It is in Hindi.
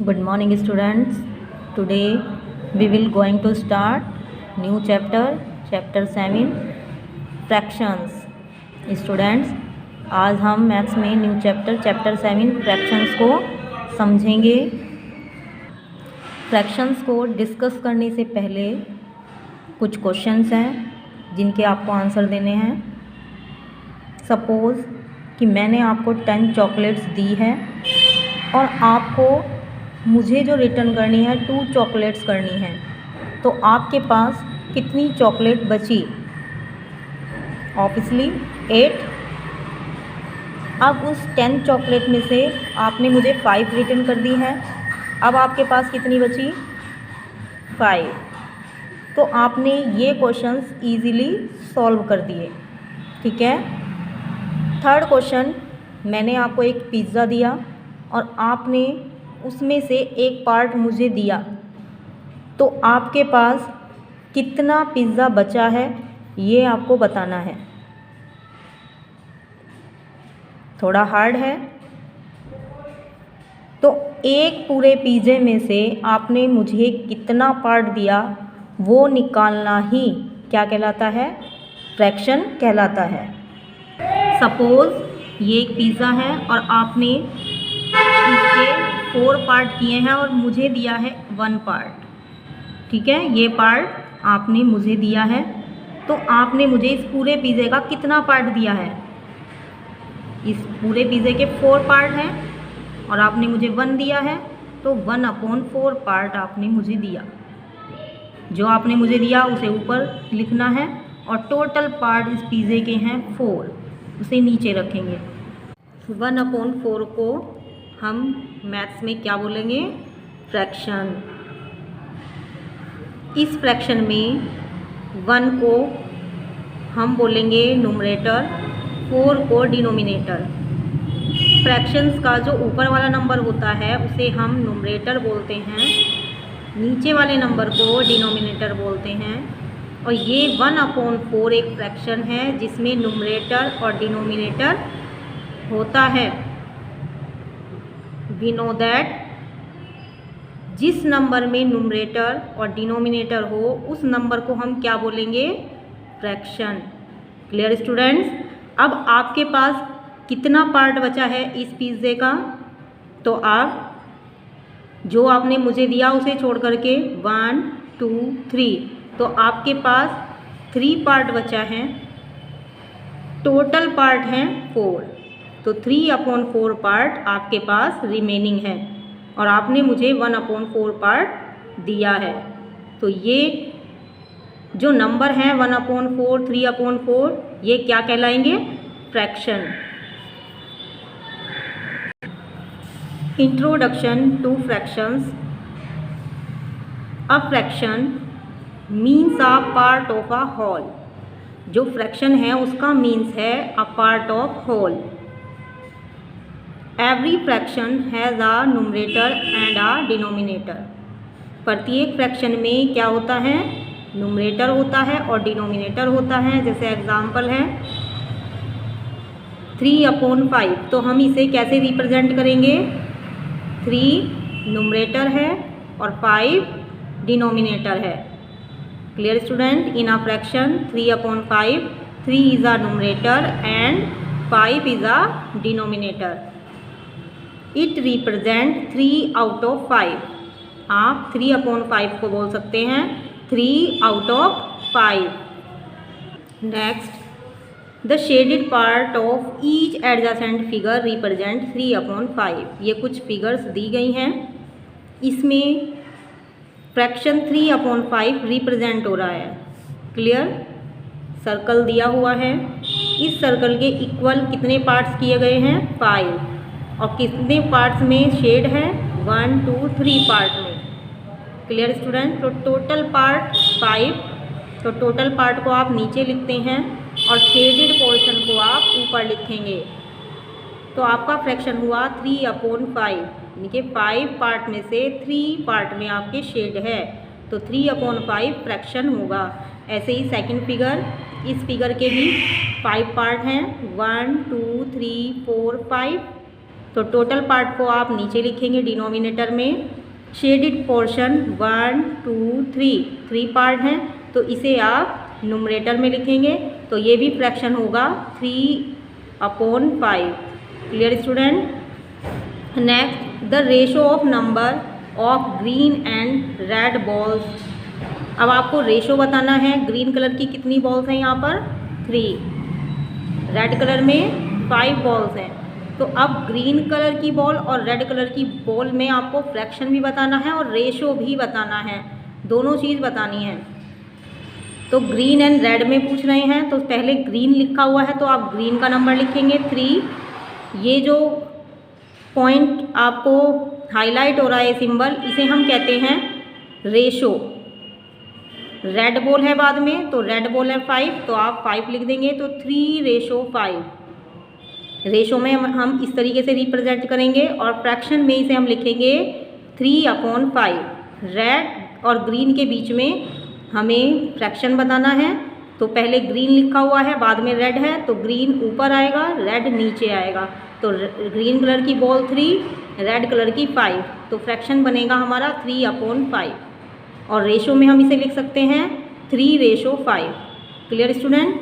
Good morning students. Today we will going to start new chapter 7 fractions. Students, आज हम मैथ्स में न्यू चैप्टर 7 फ्रैक्शंस को समझेंगे। फ्रैक्शंस को डिस्कस करने से पहले कुछ क्वेश्चंस हैं जिनके आपको आंसर देने हैं। सपोज़ कि मैंने आपको 10 चॉकलेट्स दी है और आपको मुझे जो रिटर्न करनी है 2 चॉकलेट्स करनी है, तो आपके पास कितनी चॉकलेट बची? ऑब्वियसली 8। अब उस 10 चॉकलेट में से आपने मुझे 5 रिटर्न कर दी है। अब आपके पास कितनी बची? 5। तो आपने ये क्वेश्चंस इजीली सॉल्व कर दिए। ठीक है। थर्ड क्वेश्चन, मैंने आपको एक पिज़्ज़ा दिया और आपने उसमें से एक पार्ट मुझे दिया, तो आपके पास कितना पिज़्ज़ा बचा है ये आपको बताना है। थोड़ा हार्ड है। तो एक पूरे पिज़्ज़े में से आपने मुझे कितना पार्ट दिया वो निकालना ही क्या कहलाता है? फ्रैक्शन कहलाता है। सपोज़ ये एक पिज़्ज़ा है और आपने इसके 4 पार्ट किए हैं और मुझे दिया है 1 पार्ट। ठीक है, ये पार्ट आपने मुझे दिया है, तो आपने मुझे इस पूरे पिज़्ज़े का कितना पार्ट दिया है? इस पूरे पिज़्ज़े के 4 पार्ट हैं और आपने मुझे 1 दिया है, तो 1/4 पार्ट आपने मुझे दिया। जो आपने मुझे दिया उसे ऊपर लिखना है और टोटल पार्ट इस पिज़्ज़े के हैं 4, उसे नीचे रखेंगे। 1/4 को हम मैथ्स में क्या बोलेंगे? फ्रैक्शन। इस फ्रैक्शन में 1 को हम बोलेंगे न्यूमरेटर, 4 को डिनोमिनेटर। फ्रैक्शंस का जो ऊपर वाला नंबर होता है उसे हम न्यूमरेटर बोलते हैं, नीचे वाले नंबर को डिनोमिनेटर बोलते हैं। और ये 1/4 एक फ्रैक्शन है जिसमें न्यूमरेटर और डिनोमिनेटर होता है। We know that जिस नंबर में न्यूमरेटर और डिनोमिनेटर हो उस नंबर को हम क्या बोलेंगे? फ्रैक्शन। Clear students? अब आपके पास कितना पार्ट बचा है इस पिज़्ज़े का? तो आप जो आपने मुझे दिया उसे छोड़ करके 1 2 3, तो आपके पास 3 पार्ट बचा है। टोटल पार्ट हैं 4, तो 3/4 पार्ट आपके पास रिमेनिंग है और आपने मुझे 1/4 पार्ट दिया है। तो ये जो नंबर हैं 1/4, 3/4, ये क्या कहलाएंगे? Fraction. Introduction to fractions. A fraction means a part of a whole. जो फ्रैक्शन है उसका मीन्स है a part of whole. Every fraction has a numerator and a denominator. प्रत्येक फ्रैक्शन में क्या होता है? न्यूमरेटर होता है और डिनोमिनेटर होता है। जैसे एग्जांपल है 3/5, तो हम इसे कैसे रिप्रेजेंट करेंगे? 3 न्यूमरेटर है और 5 डिनोमिनेटर है। Clear student? In a fraction 3/5, 3 is a numerator and 5 is a denominator. It represent 3 out of 5। आप 3/5 को बोल सकते हैं 3 out of 5। Next, the shaded part of each adjacent figure represent 3/5। ये कुछ फिगर्स दी गई हैं, इसमें फ्रैक्शन 3/5 रिप्रेजेंट हो रहा है। क्लियर? सर्कल दिया हुआ है, इस सर्कल के इक्वल कितने पार्ट्स किए गए हैं? 5। और कितने पार्ट्स में शेड है? 1 2 3 पार्ट में। Clear student? तो टोटल पार्ट 5, तो टोटल पार्ट को आप नीचे लिखते हैं और शेडेड पोर्शन को आप ऊपर लिखेंगे। तो आपका फ्रैक्शन हुआ 3/5, यानी कि 5 पार्ट में से 3 पार्ट में आपके शेड है, तो 3/5 फ्रैक्शन होगा। ऐसे ही सेकंड फिगर, इस फिगर के भी 5 पार्ट हैं, 1 2 3 4 5। तो टोटल पार्ट को आप नीचे लिखेंगे डिनोमिनेटर में। शेडेड पोर्शन 1 2 3 पार्ट हैं, तो इसे आप न्यूमरेटर में लिखेंगे, तो ये भी फ्रैक्शन होगा 3/5। Clear student? Next, the ratio of number of green and red balls. अब आपको रेशो बताना है। ग्रीन कलर की कितनी बॉल्स हैं यहाँ पर? 3। रेड कलर में 5 बॉल्स हैं। तो अब ग्रीन कलर की बॉल और रेड कलर की बॉल में आपको फ्रैक्शन भी बताना है और रेशो भी बताना है, दोनों चीज़ बतानी है। तो ग्रीन एंड रेड में पूछ रहे हैं, तो पहले ग्रीन लिखा हुआ है तो आप ग्रीन का नंबर लिखेंगे 3। ये जो पॉइंट आपको हाईलाइट हो रहा है सिंबल, इसे हम कहते हैं रेशो। रेड बॉल है बाद में, तो रेड बॉल है 5, तो आप 5 लिख देंगे, तो 3/5। रेशो में हम इस तरीके से रिप्रेजेंट करेंगे और फ्रैक्शन में इसे हम लिखेंगे 3/5। रेड और ग्रीन के बीच में हमें फ्रैक्शन बताना है, तो पहले ग्रीन लिखा हुआ है, बाद में रेड है, तो ग्रीन ऊपर आएगा, रेड नीचे आएगा। तो ग्रीन कलर की बॉल 3, रेड कलर की 5, तो फ्रैक्शन बनेगा हमारा 3/5। और रेशो में हम इसे लिख सकते हैं 3/5। Clear student?